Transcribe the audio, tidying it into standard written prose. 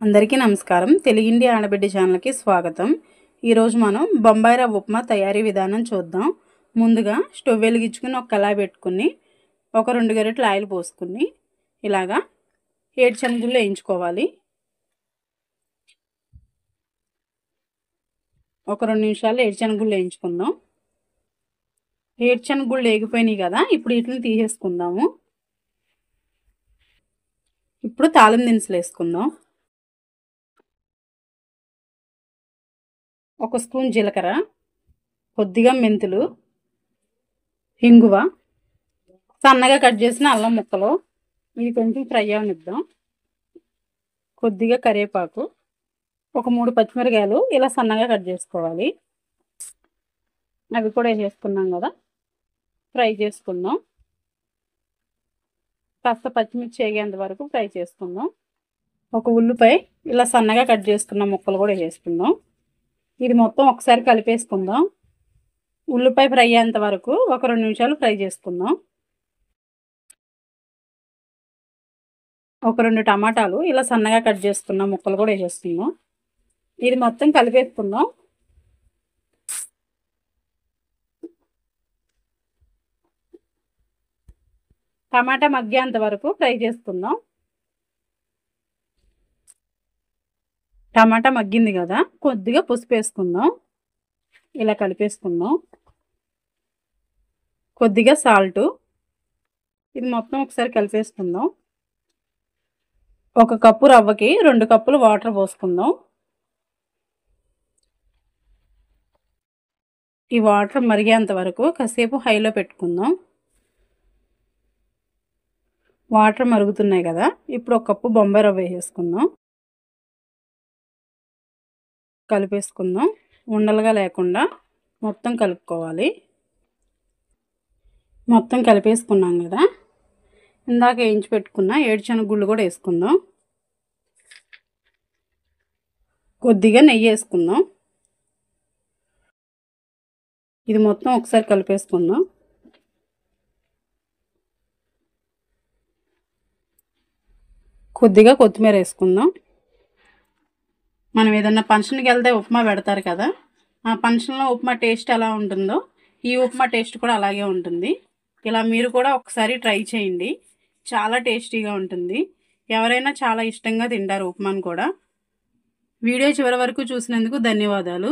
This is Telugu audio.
అందరికీ నమస్కారం. తెలుగింటి ఆడబిడ్డ ఛానల్కి స్వాగతం. ఈరోజు మనం బొంబాయి రవ్వ ఉప్మా తయారీ విధానం చూద్దాం. ముందుగా స్టవ్ వెలిగించుకుని ఒక కళాయి పెట్టుకుని ఒక 2 గరిటెల ఆయిల్ పోసుకుని ఇలాగా ఏడుశనగలు వేయించుకోవాలి. ఒక 2 నిమిషాలు ఏడుశనగలు వేయించుకుందాం. ఏడుశనగలు వేగిపోయినాయి కదా, ఇప్పుడు వీటిని తీసేసుకుందాము. ఇప్పుడు తాలింపు దినుసులు వేసుకుందాం. 1 స్పూన్ జీలకర్ర, కొద్దిగా మెంతులు, ఇంగువ, సన్నగా కట్ చేసిన అల్లం ముక్కలు, ఇది కొంచెం ఫ్రై అవనిద్దాం. కొద్దిగా కరివేపాకు, ఒక 3 పచ్చిమిరకాయలు ఇలా సన్నగా కట్ చేసుకోవాలి. అవి కూడా వేసేసుకున్నాం కదా, ఫ్రై చేసుకుందాం. కాస్త పచ్చిమిర్చి వేగేంత వరకు ఫ్రై చేసుకుందాం. ఒక ఉల్లిపాయ ఇలా సన్నగా కట్ చేసుకున్న ముక్కలు కూడా వేసేసుకుందాం. ఇది మొత్తం ఒకసారి కలిపేసుకుందాం. ఉల్లిపాయ ఫ్రై అయ్యేంత వరకు ఒక 2 నిమిషాలు ఫ్రై చేసుకుందాం. ఒక 2 టమాటాలు ఇలా సన్నగా కట్ చేసుకున్న ముక్కలు కూడా వేసేసుకుందాం. ఇది మొత్తం కలిపేసుకుందాం. టమాటా మగ్గేంత వరకు ఫ్రై చేసుకుందాం. టమాటా మగ్గింది కదా, కొద్దిగా పసుపు వేసుకుందాం. ఇలా కలిపేసుకుందాం. కొద్దిగా సాల్ట్, ఇది మొత్తం ఒకసారి కలిపేసుకుందాం. 1 కప్పు రవ్వకి 2 కప్పులు వాటర్ పోసుకుందాం. ఈ వాటర్ మరిగేంత వరకు కాసేపు హైలో పెట్టుకుందాం. వాటర్ మరుగుతున్నాయి కదా, ఇప్పుడు 1 కప్పు బొంబాయి రవ్వ వేసేసుకుందాం. కలిపేసుకుందాం. ఉండలుగా లేకుండా మొత్తం కలుపుకోవాలి. మొత్తం కలిపేసుకున్నాం కదా, ఇందాక వేయించి పెట్టుకున్న ఏడుశనగ గుళ్ళు కూడా వేసుకుందాం. కొద్దిగా నెయ్యి వేసుకుందాం. ఇది మొత్తం ఒకసారి కలిపేసుకుందాం. కొద్దిగా కొత్తిమీర వేసుకుందాం. మనం ఏదన్నా ఫంక్షన్కి వెళ్తే ఉప్మా పెడతారు కదా, ఆ ఫంక్షన్లో ఉప్మా టేస్ట్ ఎలా ఉంటుందో ఈ ఉప్మా టేస్ట్ కూడా అలాగే ఉంటుంది. ఇలా మీరు కూడా ఒకసారి ట్రై చేయండి, చాలా టేస్టీగా ఉంటుంది. ఎవరైనా చాలా ఇష్టంగా తింటారు ఉప్మాను కూడా. వీడియో చివరి వరకు చూసినందుకు ధన్యవాదాలు.